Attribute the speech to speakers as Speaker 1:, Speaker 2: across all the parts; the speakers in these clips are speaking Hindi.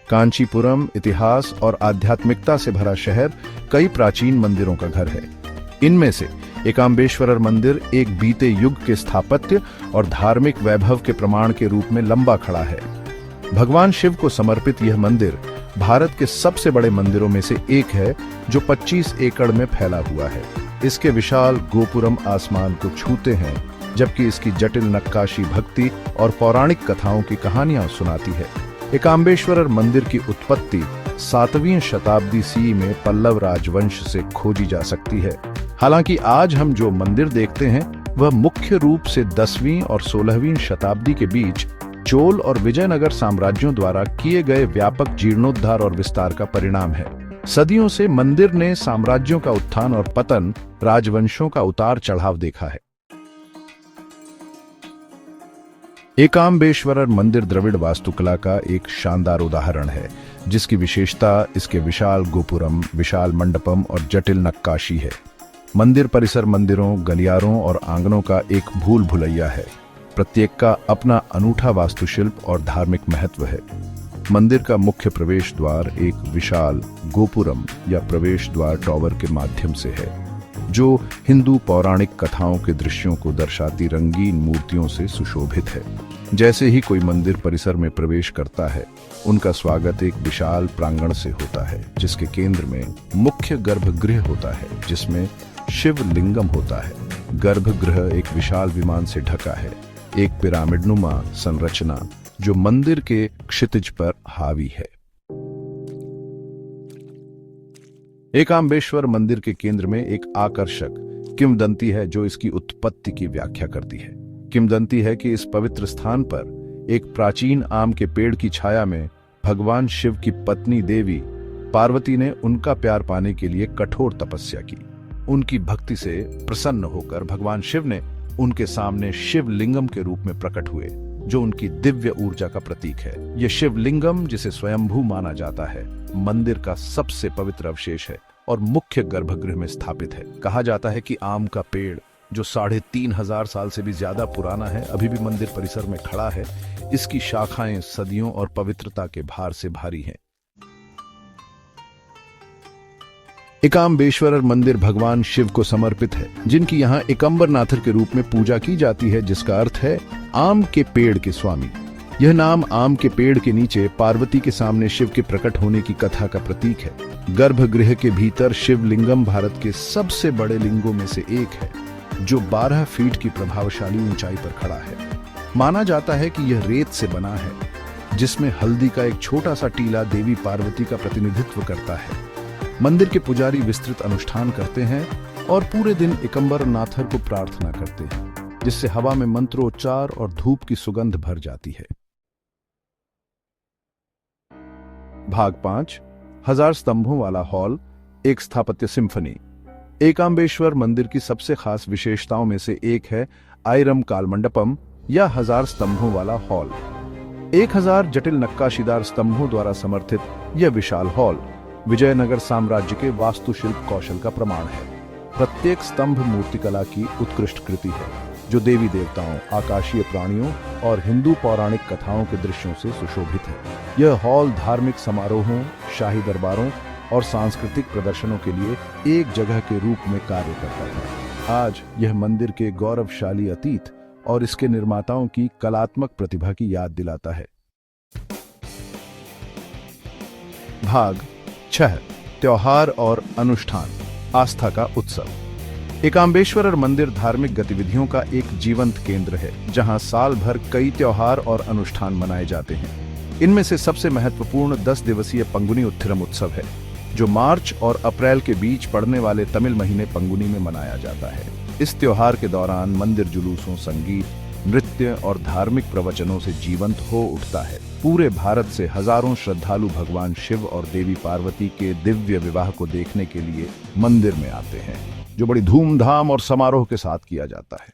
Speaker 1: कांचीपुरम इतिहास और आध्यात्मिकता से भरा शहर कई प्राचीन मंदिरों का घर है। इनमें से एकाम्बेश्वरर मंदिर एक बीते युग के स्थापत्य और धार्मिक वैभव के प्रमाण के रूप में लंबा खड़ा है। भगवान शिव को समर्पित यह मंदिर भारत के सबसे बड़े मंदिरों में से एक है, जो 25 एकड़ में फैला हुआ है। इसके विशाल गोपुरम आसमान को छूते हैं, जबकि इसकी जटिल नक्काशी भक्ति और पौराणिक कथाओं की कहानियां सुनाती है। एकाम्बेश्वरर मंदिर की उत्पत्ति 7वीं शताब्दी सी में पल्लव राजवंश से खोजी जा सकती है। हालांकि आज हम जो मंदिर देखते हैं वह मुख्य रूप से 10वीं और 16वीं शताब्दी के बीच चोल और विजयनगर साम्राज्यों द्वारा किए गए व्यापक जीर्णोद्धार और विस्तार का परिणाम है। सदियों से मंदिर ने साम्राज्यों का उत्थान और पतन, राजवंशों का उतार चढ़ाव देखा है। एकाम्बेश्वरर मंदिर द्रविड़ वास्तुकला का एक शानदार उदाहरण है, जिसकी विशेषता इसके विशाल गोपुरम, विशाल मंडपम और जटिल नक्काशी है। मंदिर परिसर मंदिरों, गलियारों और आंगनों का एक भूल भुलैया है। प्रत्येक का अपना अनूठा वास्तुशिल्प और धार्मिक महत्व है। मंदिर का मुख्य प्रवेश द्वार एक विशाल गोपुरम या प्रवेश द्वार टॉवर के माध्यम से है, जो हिंदू पौराणिक कथाओं के दृश्यों को दर्शाती रंगीन मूर्तियों से सुशोभित है। जैसे ही कोई मंदिर परिसर में प्रवेश करता है, उनका स्वागत एक विशाल प्रांगण से होता है, जिसके केंद्र में मुख्य गर्भगृह होता है, जिसमें शिव लिंगम होता है। गर्भगृह एक विशाल विमान से ढका है, एक पिरामिडनुमा संरचना जो मंदिर के क्षितिज पर हावी है। एकाम्बेश्वर मंदिर के केंद्र में एक आकर्षक किंवदंती है, जो इसकी उत्पत्ति की व्याख्या करती है। किंवदंती है कि इस पवित्र स्थान पर एक प्राचीन आम के पेड़ की छाया में भगवान शिव की पत्नी देवी पार्वती ने उनका प्यार पाने के लिए कठोर तपस्या की। उनकी भक्ति से प्रसन्न होकर भगवान शिव ने उनके सामने शिवलिंगम के रूप में प्रकट हुए, जो उनकी दिव्य ऊर्जा का प्रतीक है। यह शिवलिंगम, जिसे स्वयंभू माना जाता है, मंदिर का सबसे पवित्र अवशेष है और मुख्य गर्भगृह में स्थापित है। कहा जाता है कि आम का पेड़, जो 3500 साल से भी ज्यादा पुराना है, अभी भी मंदिर परिसर में खड़ा है। इसकी शाखाएं सदियों और पवित्रता के भार से भारी हैं। एकाम्बेश्वरर मंदिर भगवान शिव को समर्पित है, जिनकी यहाँ एकम्बरनाथर के रूप में पूजा की जाती है, जिसका अर्थ है आम के पेड़ के स्वामी। यह नाम आम के पेड़ के नीचे पार्वती के सामने शिव के प्रकट होने की कथा का प्रतीक है। गर्भगृह के भीतर शिवलिंगम भारत के सबसे बड़े लिंगों में से एक है, जो 12 फीट की प्रभावशाली ऊंचाई पर खड़ा है। माना जाता है कि यह रेत से बना है, जिसमें हल्दी का एक छोटा सा टीला देवी पार्वती का प्रतिनिधित्व करता है। मंदिर के पुजारी विस्तृत अनुष्ठान करते हैं और पूरे दिन एकम्बरनाथर को प्रार्थना करते हैं, जिससे हवा में मंत्रोच्चार और धूप की सुगंध भर जाती है। भाग 5, 1000 स्तंभों वाला हॉल, एक स्थापत्य सिम्फनी। एकाम्बेश्वर मंदिर की सबसे खास विशेषताओं में से एक है आयरम काल मंडपम या 1000 स्तंभों वाला हॉल। 1000 जटिल नक्काशीदार स्तंभों द्वारा समर्थित यह विशाल हॉल विजयनगर साम्राज्य के वास्तुशिल्प कौशल का प्रमाण है। प्रत्येक स्तंभ मूर्तिकला की उत्कृष्ट कृति है, जो देवी देवताओं, आकाशीय प्राणियों और हिंदू पौराणिक कथाओं के दृश्यों से सुशोभित है। यह हॉल धार्मिक समारोहों, शाही दरबारों और सांस्कृतिक प्रदर्शनों के लिए एक जगह के रूप में कार्य करता है। आज यह मंदिर के गौरवशाली अतीत और इसके निर्माताओं की कलात्मक प्रतिभा की याद दिलाता है। भाग 6, त्योहार और अनुष्ठान, आस्था का उत्सव। एकाम्बेश्वरर मंदिर धार्मिक गतिविधियों का एक जीवंत केंद्र है, जहां साल भर कई त्योहार और अनुष्ठान मनाए जाते हैं। इनमें से सबसे महत्वपूर्ण 10 दिवसीय पंगुनी उत्थिरम उत्सव है, जो मार्च और अप्रैल के बीच पड़ने वाले तमिल महीने पंगुनी में मनाया जाता है। इस त्योहार के दौरान मंदिर जुलूसों, संगीत, नृत्य और धार्मिक प्रवचनों से जीवंत हो उठता है। पूरे भारत से हजारों श्रद्धालु भगवान शिव और देवी पार्वती के दिव्य विवाह को देखने के लिए मंदिर में आते हैं, जो बड़ी धूमधाम और समारोह के साथ किया जाता है।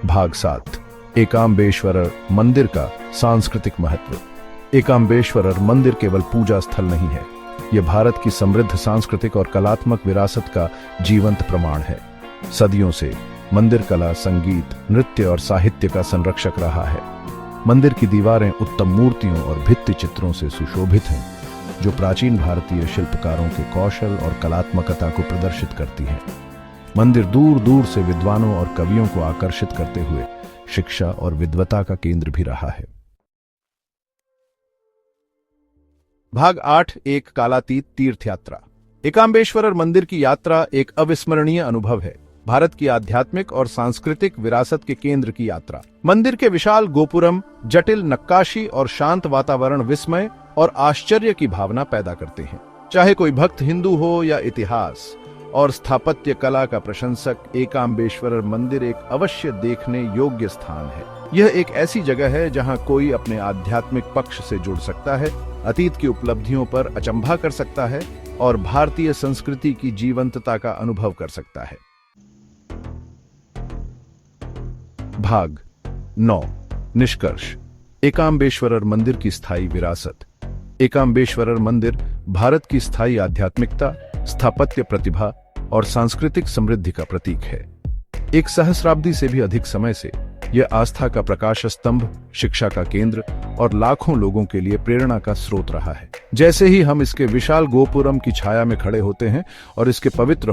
Speaker 1: भाग 7, एकाम्बेश्वरर मंदिर का सांस्कृतिक महत्व। एकाम्बेश्वरर मंदिर केवल पूजा स्थल नहीं है, यह भारत की समृद्ध सांस्कृतिक और कलात्मक विरासत का जीवंत प्रमाण है। सदियों से मंदिर कला, संगीत, नृत्य और साहित्य का संरक्षक रहा है। मंदिर की दीवारें उत्तम मूर्तियों और भित्ति चित्रों से सुशोभित हैं, जो प्राचीन भारतीय शिल्पकारों के कौशल और कलात्मकता को प्रदर्शित करती हैं। मंदिर दूर दूर से विद्वानों और कवियों को आकर्षित करते हुए शिक्षा और विद्वता का केंद्र भी रहा है। भाग 8 एक कालातीत तीर्थ यात्रा। एकाम्बेश्वर मंदिर की यात्रा एक अविस्मरणीय अनुभव है। भारत की आध्यात्मिक और सांस्कृतिक विरासत के केंद्र की यात्रा। मंदिर के विशाल गोपुरम, जटिल नक्काशी और शांत वातावरण विस्मय और आश्चर्य की भावना पैदा करते हैं। चाहे कोई भक्त हिंदू हो या इतिहास और स्थापत्य कला का प्रशंसक, एकाम्बेश्वर मंदिर एक अवश्य देखने योग्य स्थान है। यह एक ऐसी जगह है जहां कोई अपने आध्यात्मिक पक्ष से जुड़ सकता है, अतीत की उपलब्धियों पर अचंभा कर सकता है और भारतीय संस्कृति की जीवंतता का अनुभव कर सकता है। भाग 9 निष्कर्ष। एकाम्बेश्वर मंदिर की स्थायी विरासत। एकाम्बेश्वर मंदिर भारत की स्थायी आध्यात्मिकता, स्थापत्य प्रतिभा और सांस्कृतिक समृद्धि का प्रतीक है। एक सहस्राब्दी से भी अधिक समय से यह आस्था का प्रकाश स्तंभ, शिक्षा का केंद्र और लाखों लोगों के लिए प्रेरणा का स्रोत रहा है। जैसे ही हम इसके विशाल गोपुरम की छाया में खड़े होते हैं और इसके पवित्र